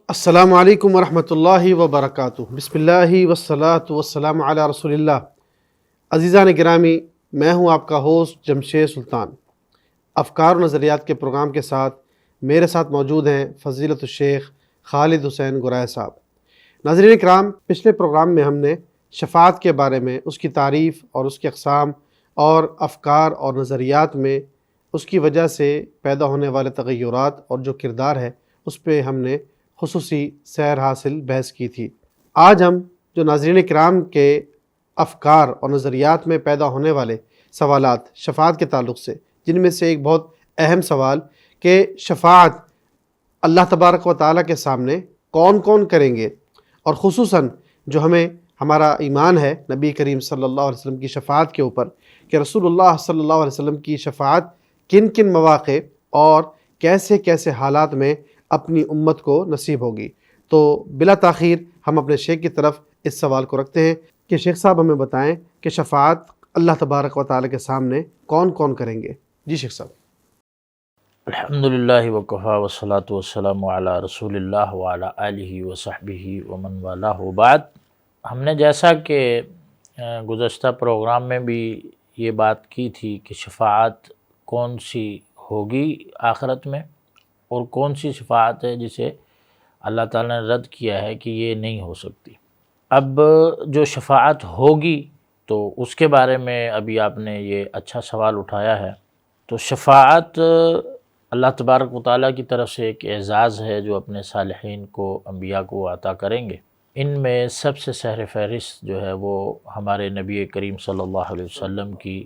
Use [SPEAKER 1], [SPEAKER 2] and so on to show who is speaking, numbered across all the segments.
[SPEAKER 1] السلام علیکم ورحمۃ اللہ وبرکاتہ۔ بسم اللہ والصلاۃ والسلام علی رسول اللہ۔ عزیزان گرامی، میں ہوں آپ کا ہوسٹ جمشید سلطان۔ افکار و نظریات کے پروگرام کے ساتھ میرے ساتھ موجود ہیں فضیلت الشیخ خالد حسین گرائے صاحب۔ ناظرین کرام، پچھلے پروگرام میں ہم نے شفاعت کے بارے میں، اس کی تعریف اور اس کے اقسام اور افکار اور نظریات میں اس کی وجہ سے پیدا ہونے والے تغیرات اور جو کردار ہے اس پہ ہم نے خصوصی سیر حاصل بحث کی تھی۔ آج ہم جو ناظرین کرام کے افکار اور نظریات میں پیدا ہونے والے سوالات شفاعت کے تعلق سے، جن میں سے ایک بہت اہم سوال کہ شفاعت اللہ تبارک و تعالیٰ کے سامنے کون کون کریں گے، اور خصوصاً جو ہمیں ہمارا ایمان ہے نبی کریم صلی اللہ علیہ وسلم کی شفاعت کے اوپر، کہ رسول اللہ صلی اللہ علیہ وسلم کی شفاعت کن کن مواقع اور کیسے کیسے حالات میں اپنی امت کو نصیب ہوگی۔ تو بلا تاخیر ہم اپنے شیخ کی طرف اس سوال کو رکھتے ہیں کہ شیخ صاحب ہمیں بتائیں کہ شفاعت اللہ تبارک و تعالیٰ کے سامنے کون کون کریں گے۔ جی شیخ صاحب۔
[SPEAKER 2] الحمدللہ وکفیٰ والصلاۃ والسلام علی رسول اللہ وعلی آلہ وصحبہ ومن والہ بعد۔ ہم نے جیسا کہ گزشتہ پروگرام میں بھی یہ بات کی تھی کہ شفاعت کون سی ہوگی آخرت میں، اور کون سی شفاعت ہے جسے اللہ تعالیٰ نے رد کیا ہے کہ یہ نہیں ہو سکتی۔ اب جو شفاعت ہوگی تو اس کے بارے میں ابھی آپ نے یہ اچھا سوال اٹھایا ہے۔ تو شفاعت اللہ تبارک و تعالیٰ کی طرف سے ایک اعزاز ہے جو اپنے صالحین کو، انبیاء کو عطا کریں گے۔ ان میں سب سے سہر فہرست جو ہے وہ ہمارے نبی کریم صلی اللہ علیہ وسلم کی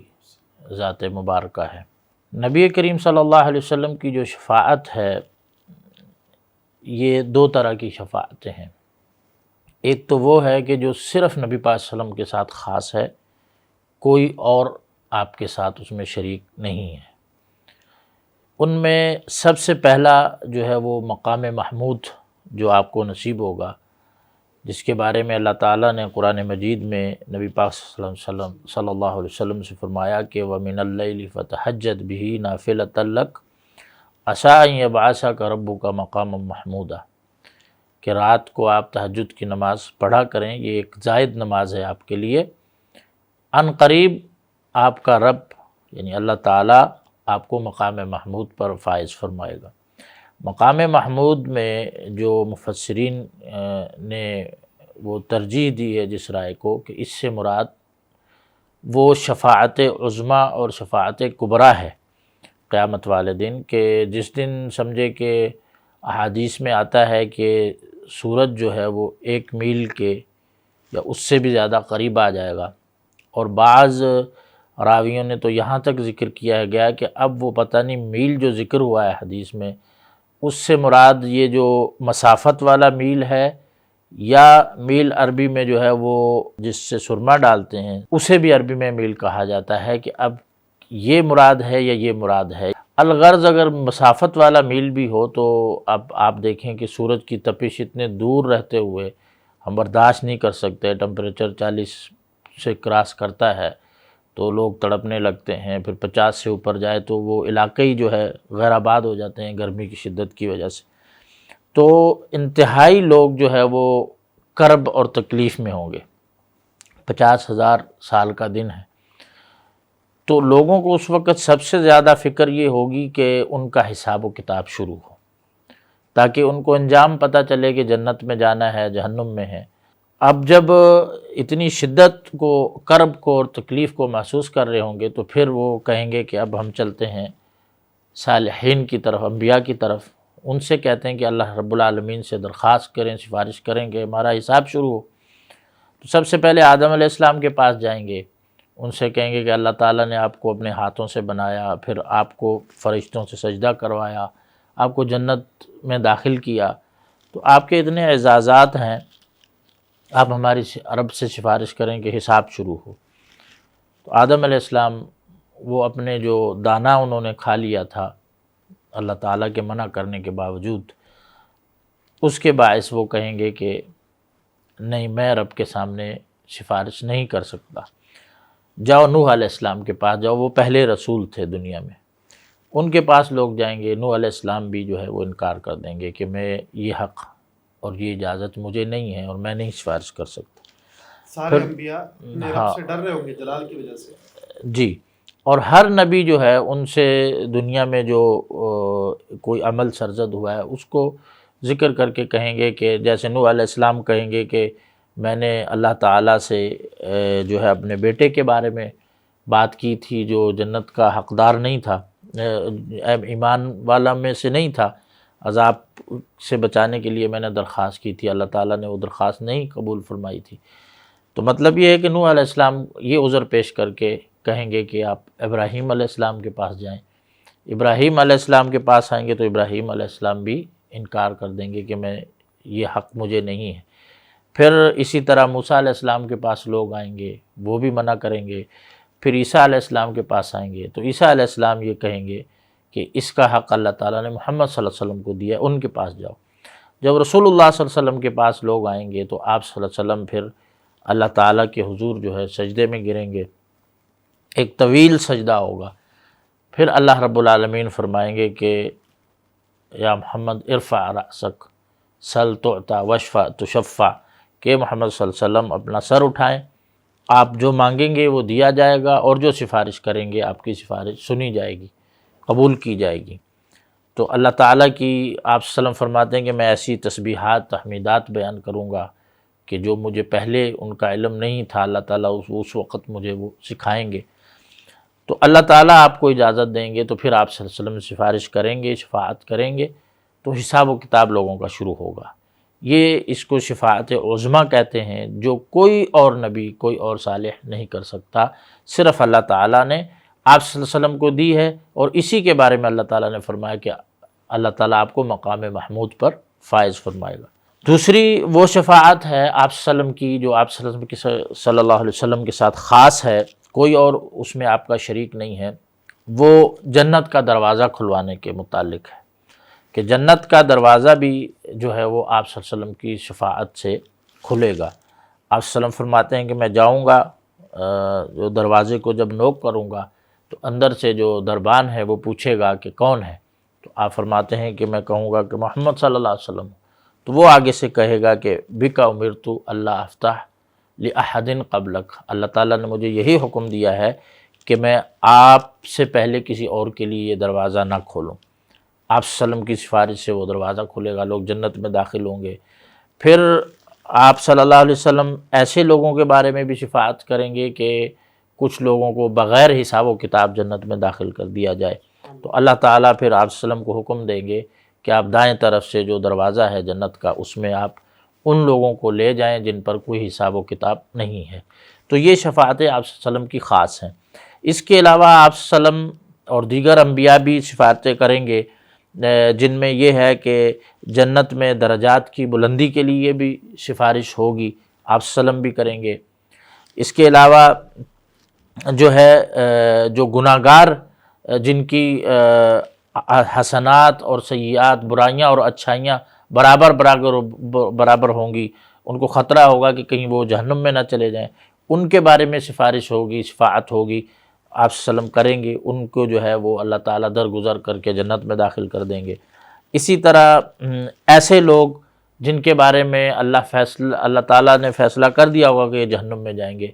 [SPEAKER 2] ذات مبارکہ ہے۔ نبی کریم صلی اللہ علیہ وسلم کی جو شفاعت ہے، یہ دو طرح کی شفاعتیں ہیں۔ ایک تو وہ ہے کہ جو صرف نبی پاک صلی اللہ علیہ وسلم کے ساتھ خاص ہے، کوئی اور آپ کے ساتھ اس میں شریک نہیں ہے۔ ان میں سب سے پہلا جو ہے وہ مقام محمود جو آپ کو نصیب ہوگا، جس کے بارے میں اللہ تعالیٰ نے قرآن مجید میں نبی پاک صلی اللہ علیہ وسلم سے فرمایا کہ وَمِنَ اللَّيْلِ فَتَہَجَّدْ بِهِ نَافِلَةً لَكَ عَسَىٰ أَن يَبْعَثَكَ رَبُّكَ مَقَامًا مَحْمُودًا، کہ رات کو آپ تہجد کی نماز پڑھا کریں، یہ ایک زائد نماز ہے آپ کے لیے۔ ان قریب آپ کا رب یعنی اللہ تعالیٰ آپ کو مقام محمود پر فائز فرمائے گا۔ مقام محمود میں جو مفسرین نے وہ ترجیح دی ہے جس رائے کو، کہ اس سے مراد وہ شفاعت عظمیٰ اور شفاعت کبریٰ ہے قیامت والے دن، کہ جس دن سمجھے کہ احادیث میں آتا ہے کہ سورج جو ہے وہ 1 میل کے یا اس سے بھی زیادہ قریب آ جائے گا، اور بعض راویوں نے تو یہاں تک ذکر کیا گیا کہ اب وہ پتہ نہیں میل جو ذکر ہوا ہے حدیث میں، اس سے مراد یہ جو مسافت والا میل ہے، یا میل عربی میں جو ہے وہ جس سے سرما ڈالتے ہیں اسے بھی عربی میں میل کہا جاتا ہے، کہ اب یہ مراد ہے یا یہ مراد ہے۔ الغرض اگر مسافت والا میل بھی ہو تو اب آپ دیکھیں کہ سورج کی تپش اتنے دور رہتے ہوئے ہم برداشت نہیں کر سکتے، ٹمپریچر 40 سے کراس کرتا ہے تو لوگ تڑپنے لگتے ہیں، پھر 50 سے اوپر جائے تو وہ علاقے ہی جو ہے غیر آباد ہو جاتے ہیں گرمی کی شدت کی وجہ سے۔ تو انتہائی لوگ جو ہے وہ کرب اور تکلیف میں ہوں گے۔ 50,000 سال کا دن ہے، تو لوگوں کو اس وقت سب سے زیادہ فکر یہ ہوگی کہ ان کا حساب و کتاب شروع ہو، تاکہ ان کو انجام پتہ چلے کہ جنت میں جانا ہے جہنم میں ہے۔ اب جب اتنی شدت کو، کرب کو اور تکلیف کو محسوس کر رہے ہوں گے تو پھر وہ کہیں گے کہ اب ہم چلتے ہیں صالحین کی طرف، انبیاء کی طرف، ان سے کہتے ہیں کہ اللہ رب العالمین سے درخواست کریں، سفارش کریں کہ ہمارا حساب شروع ہو۔ تو سب سے پہلے آدم علیہ السلام کے پاس جائیں گے، ان سے کہیں گے کہ اللہ تعالیٰ نے آپ کو اپنے ہاتھوں سے بنایا، پھر آپ کو فرشتوں سے سجدہ کروایا، آپ کو جنت میں داخل کیا، تو آپ کے اتنے اعزازات ہیں، آپ ہماری رب سے سفارش کریں کہ حساب شروع ہو۔ تو آدم علیہ السلام وہ اپنے جو دانہ انہوں نے کھا لیا تھا اللہ تعالیٰ کے منع کرنے کے باوجود، اس کے باعث وہ کہیں گے کہ نہیں، میں رب کے سامنے سفارش نہیں کر سکتا۔ جاؤ نوح علیہ السلام کے پاس جاؤ، وہ پہلے رسول تھے دنیا میں، ان کے پاس لوگ جائیں گے، نوح علیہ السلام بھی جو ہے وہ انکار کر دیں گے کہ میں یہ حق اور یہ اجازت مجھے نہیں ہے اور میں نہیں سفارش کر سکتا۔
[SPEAKER 1] سارے انبیاء اپنے رب سے ڈر رہے ہوں گے جلال کی وجہ سے۔
[SPEAKER 2] جی، اور ہر نبی جو ہے ان سے دنیا میں جو کوئی عمل سرزد ہوا ہے اس کو ذکر کر کے کہیں گے کہ جیسے نوح علیہ السلام کہیں گے کہ میں نے اللہ تعالیٰ سے جو ہے اپنے بیٹے کے بارے میں بات کی تھی جو جنت کا حقدار نہیں تھا، ایمان والا میں سے نہیں تھا، عذاب سے بچانے کے لیے میں نے درخواست کی تھی، اللہ تعالیٰ نے وہ درخواست نہیں قبول فرمائی تھی۔ تو مطلب یہ ہے کہ نوح علیہ السلام یہ عذر پیش کر کے کہیں گے کہ آپ ابراہیم علیہ السلام کے پاس جائیں۔ ابراہیم علیہ السلام کے پاس آئیں گے تو ابراہیم علیہ السلام بھی انکار کر دیں گے کہ میں یہ حق مجھے نہیں ہے۔ پھر اسی طرح موسیٰ علیہ السلام کے پاس لوگ آئیں گے، وہ بھی منع کریں گے۔ پھر عیسیٰ علیہ السلام کے پاس آئیں گے تو عیسیٰ علیہ السلام یہ کہیں گے کہ اس کا حق اللہ تعالیٰ نے محمد صلی اللہ علیہ وسلم کو دیا ہے، ان کے پاس جاؤ۔ جب رسول اللہ صلی اللہ علیہ وسلم کے پاس لوگ آئیں گے تو آپ صلی اللہ علیہ وسلم پھر اللہ تعالیٰ کے حضور جو ہے سجدے میں گریں گے، ایک طویل سجدہ ہوگا۔ پھر اللہ رب العالمین فرمائیں گے کہ یا محمد ارفع رأسک سل تعطا واشفع تشفع، کہ محمد صلی اللہ علیہ وسلم اپنا سر اٹھائیں، آپ جو مانگیں گے وہ دیا جائے گا، اور جو سفارش کریں گے آپ کی سفارش سنی جائے گی، قبول کی جائے گی۔ تو اللہ تعالیٰ کی آپ صلی اللہ علیہ وسلم فرماتے ہیں کہ میں ایسی تسبیحات تحمیدات بیان کروں گا کہ جو مجھے پہلے ان کا علم نہیں تھا، اللہ تعالیٰ اس وقت مجھے وہ سکھائیں گے۔ تو اللہ تعالیٰ آپ کو اجازت دیں گے تو پھر آپ صلی اللہ علیہ وسلم سفارش کریں گے، شفاعت کریں گے، تو حساب و کتاب لوگوں کا شروع ہوگا۔ یہ اس کو شفاعت عظمیٰ کہتے ہیں، جو کوئی اور نبی کوئی اور صالح نہیں کر سکتا، صرف اللہ تعالیٰ نے آپ صلی اللہ علیہ وسلم کو دی ہے، اور اسی کے بارے میں اللہ تعالیٰ نے فرمایا کہ اللہ تعالیٰ آپ کو مقام محمود پر فائز فرمائے گا۔ دوسری وہ شفاعت ہے آپ صلی اللہ علیہ وسلم کی جو آپ صلی اللہ علیہ وسلم کے ساتھ خاص ہے، کوئی اور اس میں آپ کا شریک نہیں ہے، وہ جنت کا دروازہ کھلوانے کے متعلق ہے کہ جنت کا دروازہ بھی جو ہے وہ آپ صلی اللہ علیہ وسلم کی شفاعت سے کھلے گا۔ آپ صلی اللہ علیہ وسلم فرماتے ہیں کہ میں جاؤں گا، جو دروازے کو جب نوک کروں گا تو اندر سے جو دربان ہے وہ پوچھے گا کہ کون ہے، تو آپ فرماتے ہیں کہ میں کہوں گا کہ محمد صلی اللہ علیہ وسلم، تو وہ آگے سے کہے گا کہ بکا امرت اللہ افتح لأحد قبلک، اللہ تعالیٰ نے مجھے یہی حکم دیا ہے کہ میں آپ سے پہلے کسی اور کے لیے یہ دروازہ نہ کھولوں۔ آپ صلی اللہ علیہ وسلم کی سفارش سے وہ دروازہ کھلے گا، لوگ جنت میں داخل ہوں گے۔ پھر آپ صلی اللہ علیہ وسلم ایسے لوگوں کے بارے میں بھی شفاعت کریں گے کہ کچھ لوگوں کو بغیر حساب و کتاب جنت میں داخل کر دیا جائے، تو اللہ تعالیٰ پھر آپ صلی اللہ علیہ وسلم کو حکم دیں گے کہ آپ دائیں طرف سے جو دروازہ ہے جنت کا اس میں آپ ان لوگوں کو لے جائیں جن پر کوئی حساب و کتاب نہیں ہے۔ تو یہ شفاعتیں آپ صلی اللہ علیہ وسلم کی خاص ہیں۔ اس کے علاوہ آپ صلی اللہ علیہ وسلم اور دیگر انبیاء بھی شفاعتیں کریں گے، جن میں یہ ہے کہ جنت میں درجات کی بلندی کے لیے بھی سفارش ہوگی، آپ صلی اللہ علیہ وسلم بھی کریں گے۔ اس کے علاوہ جو ہے جو گناہ گار جن کی حسنات اور سیئات، برائیاں اور اچھائیاں برابر ہوں گی، ان کو خطرہ ہوگا کہ کہیں وہ جہنم میں نہ چلے جائیں، ان کے بارے میں سفارش ہوگی، شفاعت ہوگی، آپ صلی اللہ علیہ وسلم کریں گے، ان کو جو ہے وہ اللہ تعالیٰ درگزر کر کے جنت میں داخل کر دیں گے۔ اسی طرح ایسے لوگ جن کے بارے میں اللہ تعالیٰ نے فیصلہ کر دیا ہوگا کہ یہ جہنم میں جائیں گے،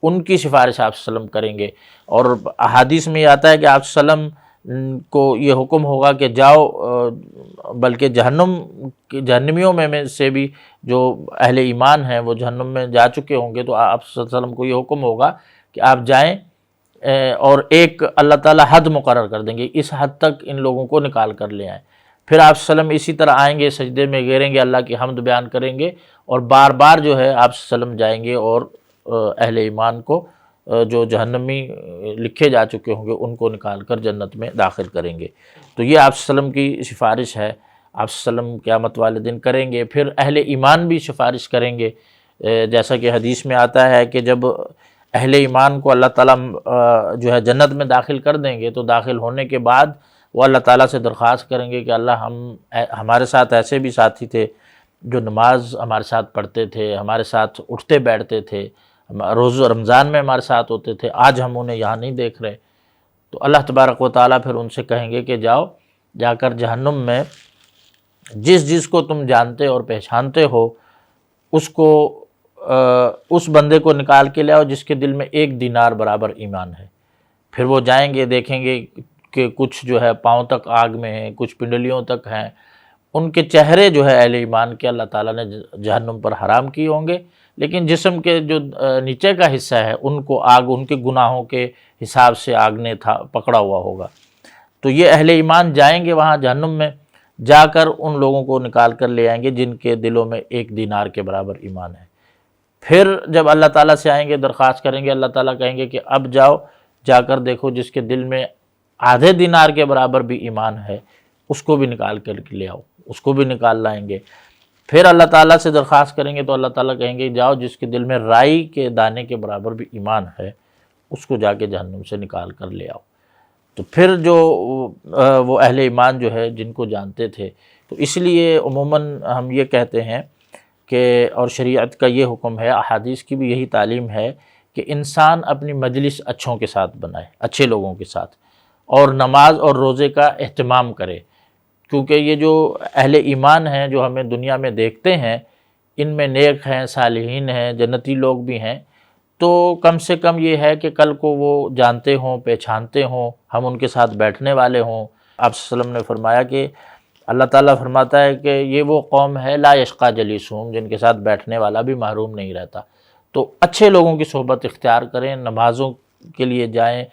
[SPEAKER 2] ان کی سفارش آپ صلی اللہ علیہ وسلم کریں گے۔ اور احادیث میں یہ آتا ہے کہ آپ صلی اللہ علیہ وسلم کو یہ حکم ہوگا کہ جاؤ، بلکہ جہنمیوں میں سے بھی جو اہل ایمان ہیں وہ جہنم میں جا چکے ہوں گے، تو آپ صلی اللہ علیہ وسلم کو یہ حکم ہوگا کہ آپ جائیں اور ایک اللہ تعالیٰ حد مقرر کر دیں گے، اس حد تک ان لوگوں کو نکال کر لے آئیں۔ پھر آپ صلی اللہ علیہ وسلم اسی طرح آئیں گے، سجدے میں گریں گے، اللہ کی حمد بیان کریں گے، اور بار بار جو ہے آپ صلی اللہ علیہ وسلم جائیں گے اور اہل ایمان کو جو جہنمی لکھے جا چکے ہوں گے ان کو نکال کر جنت میں داخل کریں گے۔ تو یہ آپ صلی اللہ علیہ وسلم کی سفارش ہے، آپ صلی اللہ علیہ وسلم قیامت والے دن کریں گے۔ پھر اہل ایمان بھی سفارش کریں گے، جیسا کہ حدیث میں آتا ہے کہ جب اہل ایمان کو اللہ تعالیٰ جو ہے جنت میں داخل کر دیں گے تو داخل ہونے کے بعد وہ اللہ تعالیٰ سے درخواست کریں گے کہ اللہ ہمارے ساتھ ایسے بھی ساتھی تھے جو نماز ہمارے ساتھ پڑھتے تھے، ہمارے ساتھ اٹھتے بیٹھتے تھے، روز رمضان میں ہمارے ساتھ ہوتے تھے، آج ہم انہیں یہاں نہیں دیکھ رہے۔ تو اللہ تبارک و تعالیٰ پھر ان سے کہیں گے کہ جاؤ، جا کر جہنم میں جس کو تم جانتے اور پہچانتے ہو اس بندے کو نکال کے لے آؤ جس کے دل میں 1 دینار برابر ایمان ہے۔ پھر وہ جائیں گے، دیکھیں گے کہ کچھ جو ہے پاؤں تک آگ میں ہیں، کچھ پنڈلیوں تک ہیں، ان کے چہرے جو ہے اہل ایمان کے اللہ تعالیٰ نے جہنم پر حرام کیے ہوں گے، لیکن جسم کے جو نیچے کا حصہ ہے ان کو آگ ان کے گناہوں کے حساب سے آگ نے پکڑا ہوا ہوگا۔ تو یہ اہل ایمان جائیں گے وہاں جہنم میں، جا کر ان لوگوں کو نکال کر لے آئیں گے جن کے دلوں میں 1 دینار کے برابر ایمان ہے۔ پھر جب اللہ تعالیٰ سے آئیں گے، درخواست کریں گے، اللہ تعالیٰ کہیں گے کہ اب جاؤ، جا کر دیکھو جس کے دل میں آدھے دینار کے برابر بھی ایمان ہے، اس کو بھی نکال کر لے آؤ، اس کو بھی نکال لائیں گے۔ پھر اللہ تعالیٰ سے درخواست کریں گے تو اللہ تعالیٰ کہیں گے جاؤ جس کے دل میں رائی کے دانے کے برابر بھی ایمان ہے، اس کو جا کے جہنم سے نکال کر لے آؤ۔ تو پھر جو وہ اہل ایمان جو ہے جن کو جانتے تھے، تو اس لیے عموماً ہم یہ کہتے ہیں کہ، اور شریعت کا یہ حکم ہے، احادیث کی بھی یہی تعلیم ہے کہ انسان اپنی مجلس اچھوں کے ساتھ بنائے، اچھے لوگوں کے ساتھ، اور نماز اور روزے کا اہتمام کرے، کیونکہ یہ جو اہل ایمان ہیں جو ہمیں دنیا میں دیکھتے ہیں، ان میں نیک ہیں، صالحین ہیں، جنتی لوگ بھی ہیں، تو کم سے کم یہ ہے کہ کل کو وہ جانتے ہوں، پہچانتے ہوں، ہم ان کے ساتھ بیٹھنے والے ہوں۔ آپ صلی اللہ علیہ وسلم نے فرمایا کہ اللہ تعالیٰ فرماتا ہے کہ یہ وہ قوم ہے لا یشقی جلیسہم، جن کے ساتھ بیٹھنے والا بھی محروم نہیں رہتا۔ تو اچھے لوگوں کی صحبت اختیار کریں، نمازوں کے لیے جائیں،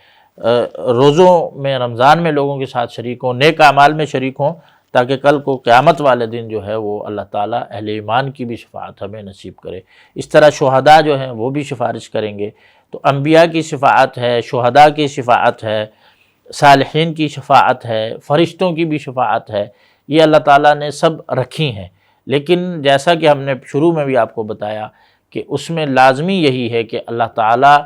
[SPEAKER 2] روزوں میں، رمضان میں لوگوں کے ساتھ شریک ہوں، نیک اعمال میں شریک ہوں، تاکہ کل کو قیامت والے دن جو ہے وہ اللہ تعالیٰ اہل ایمان کی بھی شفاعت ہمیں نصیب کرے۔ اس طرح شہداء جو ہیں وہ بھی سفارش کریں گے۔ تو انبیاء کی شفاعت ہے، شہداء کی شفاعت ہے، صالحین کی شفاعت ہے، فرشتوں کی بھی شفاعت ہے، یہ اللہ تعالیٰ نے سب رکھی ہیں۔ لیکن جیسا کہ ہم نے شروع میں بھی آپ کو بتایا کہ اس میں لازمی یہی ہے کہ اللہ تعالیٰ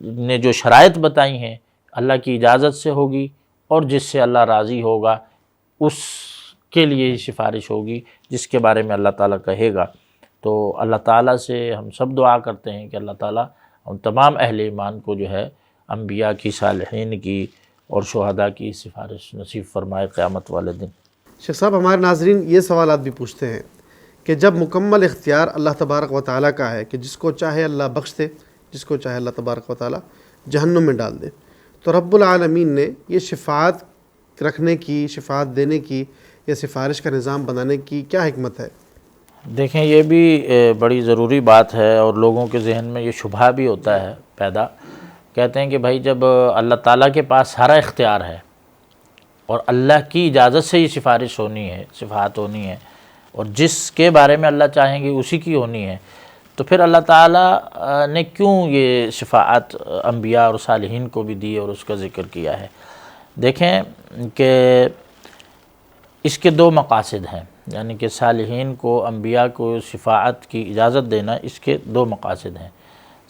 [SPEAKER 2] نے جو شرائط بتائی ہیں اللہ کی اجازت سے ہوگی، اور جس سے اللہ راضی ہوگا اس کے لیے ہی سفارش ہوگی، جس کے بارے میں اللہ تعالیٰ کہے گا۔ تو اللہ تعالیٰ سے ہم سب دعا کرتے ہیں کہ اللہ تعالیٰ ہم تمام اہل ایمان کو جو ہے انبیاء کی، صالحین کی اور شہداء کی سفارش نصیب فرمائے قیامت والے دن۔
[SPEAKER 1] شیخ صاحب، ہمارے ناظرین یہ سوالات بھی پوچھتے ہیں کہ جب مکمل اختیار اللہ تبارک و تعالیٰ کا ہے کہ جس کو چاہے اللہ بخش دے، جس کو چاہے اللہ تبارک و تعالیٰ جہنم میں ڈال دے، تو رب العالمین نے یہ شفاعت رکھنے کی، شفاعت دینے کی یا سفارش کا نظام بنانے کی کیا حکمت ہے؟
[SPEAKER 2] دیکھیں، یہ بھی بڑی ضروری بات ہے، اور لوگوں کے ذہن میں یہ شبہ بھی ہوتا ہے پیدا۔ کہتے ہیں کہ بھائی جب اللہ تعالیٰ کے پاس سارا اختیار ہے اور اللہ کی اجازت سے ہی سفارش ہونی ہے، شفاعت ہونی ہے، اور جس کے بارے میں اللہ چاہیں گے اسی کی ہونی ہے، تو پھر اللہ تعالیٰ نے کیوں یہ شفاعت انبیاء اور صالحین کو بھی دی اور اس کا ذکر کیا ہے؟ دیکھیں کہ اس کے 2 مقاصد ہیں، یعنی کہ صالحین کو، انبیاء کو شفاعت کی اجازت دینا، اس کے 2 مقاصد ہیں۔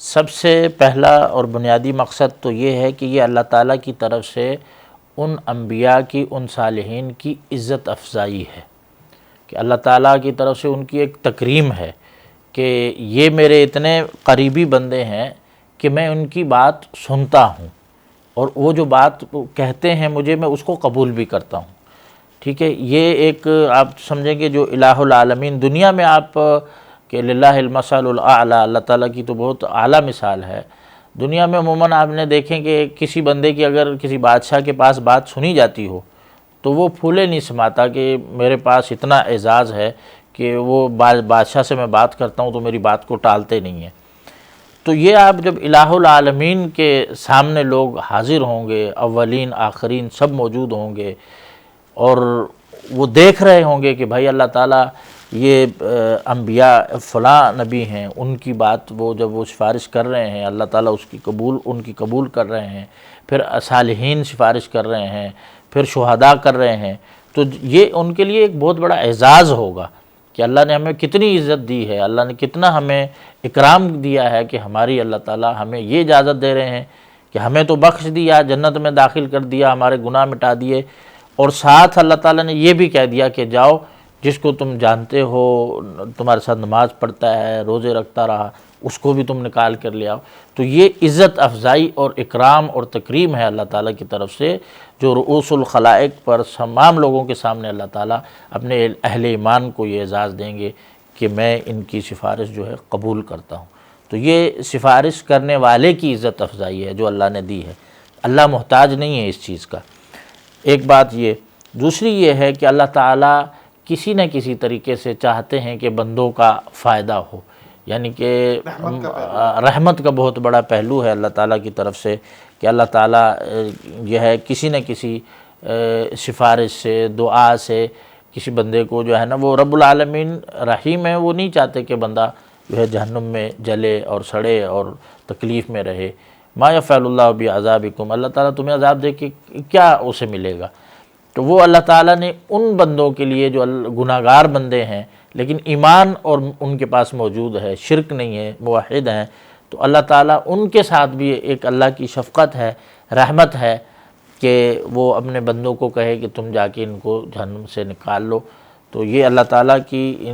[SPEAKER 2] سب سے پہلا اور بنیادی مقصد تو یہ ہے کہ یہ اللہ تعالیٰ کی طرف سے ان انبیاء کی، ان صالحین کی عزت افزائی ہے، کہ اللہ تعالیٰ کی طرف سے ان کی ایک تکریم ہے کہ یہ میرے اتنے قریبی بندے ہیں کہ میں ان کی بات سنتا ہوں، اور وہ جو بات کہتے ہیں مجھے، میں اس کو قبول بھی کرتا ہوں۔ ٹھیک ہے، یہ ایک آپ سمجھیں کہ جو الہ العالمین، دنیا میں آپ کہ للہ المثل الاعلیٰ، اللہ تعالیٰ کی تو بہت اعلیٰ مثال ہے۔ دنیا میں عموماً آپ نے دیکھیں کہ کسی بندے کی اگر کسی بادشاہ کے پاس بات سنی جاتی ہو تو وہ پھولے نہیں سماتا کہ میرے پاس اتنا اعزاز ہے کہ وہ بادشاہ سے میں بات کرتا ہوں تو میری بات کو ٹالتے نہیں ہیں۔ تو یہ آپ جب الہ العالمین کے سامنے لوگ حاضر ہوں گے، اولین آخرین سب موجود ہوں گے، اور وہ دیکھ رہے ہوں گے کہ بھائی اللہ تعالیٰ یہ انبیاء فلاں نبی ہیں، ان کی بات وہ جب وہ سفارش کر رہے ہیں، اللہ تعالیٰ ان کی قبول کر رہے ہیں، پھر صالحین سفارش کر رہے ہیں، پھر شہداء کر رہے ہیں، تو یہ ان کے لیے ایک بہت بڑا اعزاز ہوگا کہ اللہ نے ہمیں کتنی عزت دی ہے، اللہ نے کتنا ہمیں اکرام دیا ہے کہ ہماری اللہ تعالیٰ ہمیں یہ اجازت دے رہے ہیں کہ ہمیں تو بخش دیا، جنت میں داخل کر دیا، ہمارے گناہ مٹا دیے، اور ساتھ اللہ تعالیٰ نے یہ بھی کہہ دیا کہ جاؤ جس کو تم جانتے ہو تمہارے ساتھ نماز پڑھتا ہے، روزے رکھتا رہا، اس کو بھی تم نکال کر لے آؤ۔ تو یہ عزت افزائی اور اکرام اور تکریم ہے اللہ تعالیٰ کی طرف سے، جو رؤوس الخلائق پر تمام لوگوں کے سامنے اللہ تعالیٰ اپنے اہل ایمان کو یہ اعزاز دیں گے کہ میں ان کی سفارش جو ہے قبول کرتا ہوں۔ تو یہ سفارش کرنے والے کی عزت افزائی ہے جو اللہ نے دی ہے، اللہ محتاج نہیں ہے اس چیز کا۔ ایک بات یہ، دوسری یہ ہے کہ اللہ تعالیٰ کسی نہ کسی طریقے سے چاہتے ہیں کہ بندوں کا فائدہ ہو، یعنی کہ رحمت کا بہت بڑا پہلو ہے اللہ تعالیٰ کی طرف سے کہ اللہ تعالیٰ یہ ہے کسی نہ کسی سفارش سے، دعا سے کسی بندے کو جو ہے نا، وہ رب العالمین رحیم ہے، وہ نہیں چاہتے کہ بندہ جو ہے جہنم میں جلے اور سڑے اور تکلیف میں رہے۔ ما یفعل اللہ بعذابکم، اللہ تعالیٰ تمہیں عذاب دے کے کیا اسے ملے گا؟ تو وہ اللہ تعالیٰ نے ان بندوں کے لیے جو گناہ گار بندے ہیں لیکن ایمان اور ان کے پاس موجود ہے، شرک نہیں ہے، موحد ہیں، تو اللہ تعالیٰ ان کے ساتھ بھی ایک اللہ کی شفقت ہے، رحمت ہے کہ وہ اپنے بندوں کو کہے کہ تم جا کے ان کو جہنم سے نکال لو۔ تو یہ اللہ تعالیٰ کی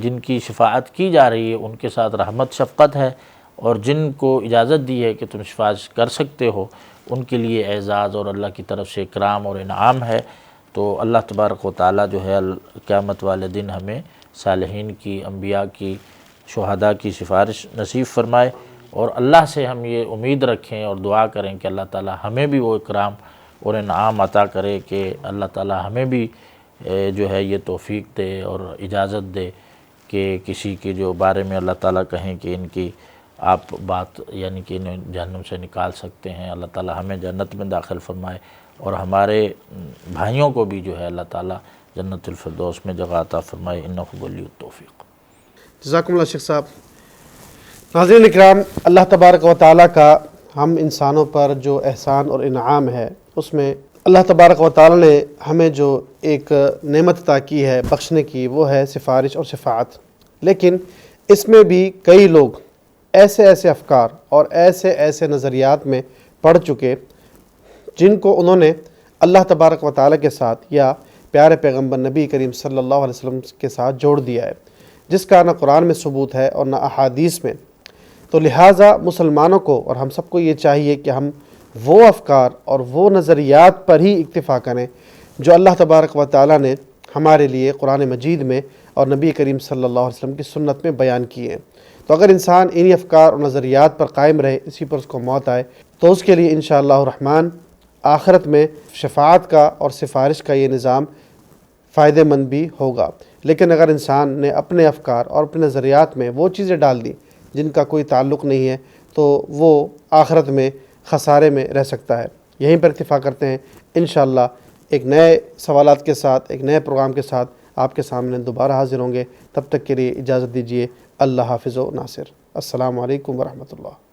[SPEAKER 2] جن کی شفاعت کی جا رہی ہے ان کے ساتھ رحمت شفقت ہے، اور جن کو اجازت دی ہے کہ تم شفاعت کر سکتے ہو ان کے لیے اعزاز اور اللہ کی طرف سے اکرام اور انعام ہے۔ تو اللہ تبارک و تعالیٰ جو ہے قیامت والے دن ہمیں صالحین کی، انبیاء کی، شہداء کی سفارش نصیب فرمائے، اور اللہ سے ہم یہ امید رکھیں اور دعا کریں کہ اللہ تعالیٰ ہمیں بھی وہ اکرام اور انعام عطا کرے کہ اللہ تعالیٰ ہمیں بھی جو ہے یہ توفیق دے اور اجازت دے کہ کسی کے جو بارے میں اللہ تعالیٰ کہیں کہ ان کی آپ بات یعنی کہ انہیں جہنم سے نکال سکتے ہیں، اللہ تعالیٰ ہمیں جنت میں داخل فرمائے، اور ہمارے بھائیوں کو بھی جو ہے اللہ تعالیٰ جنت الفردوس میں جگہ عطا فرمائے، انہ ولی التوفیق۔
[SPEAKER 1] جزاکم اللہ شیخ صاحب۔ ناظرین اکرام، اللہ تبارک و تعالیٰ کا ہم انسانوں پر جو احسان اور انعام ہے، اس میں اللہ تبارک و تعالیٰ نے ہمیں جو ایک نعمت عطا کی ہے بخشنے کی، وہ ہے سفارش اور شفاعت۔ لیکن اس میں بھی کئی لوگ ایسے افکار اور ایسے نظریات میں پڑ چکے جن کو انہوں نے اللہ تبارک و تعالیٰ کے ساتھ یا پیارے پیغمبر نبی کریم صلی اللہ علیہ وسلم کے ساتھ جوڑ دیا ہے، جس کا نہ قرآن میں ثبوت ہے اور نہ احادیث میں۔ تو لہٰذا مسلمانوں کو اور ہم سب کو یہ چاہیے کہ ہم وہ افکار اور وہ نظریات پر ہی اکتفا کریں جو اللہ تبارک و تعالیٰ نے ہمارے لیے قرآن مجید میں اور نبی کریم صلی اللہ علیہ وسلم کی سنت میں بیان کیے ہیں۔ تو اگر انسان انہی افکار اور نظریات پر قائم رہے، اسی پر اس کو موت آئے، تو اس کے لیے انشاءاللہ الرحمن آخرت میں شفاعت کا اور سفارش کا یہ نظام فائدہ مند بھی ہوگا۔ لیکن اگر انسان نے اپنے افکار اور اپنے نظریات میں وہ چیزیں ڈال دیں جن کا کوئی تعلق نہیں ہے، تو وہ آخرت میں خسارے میں رہ سکتا ہے۔ یہیں پر اتفاق کرتے ہیں، انشاءاللہ ایک نئے سوالات کے ساتھ، ایک نئے پروگرام کے ساتھ آپ کے سامنے دوبارہ حاضر ہوں گے۔ تب تک کے لیے اجازت دیجیے۔ اللہ حافظ و ناصر۔ السلام علیکم ورحمۃ اللہ۔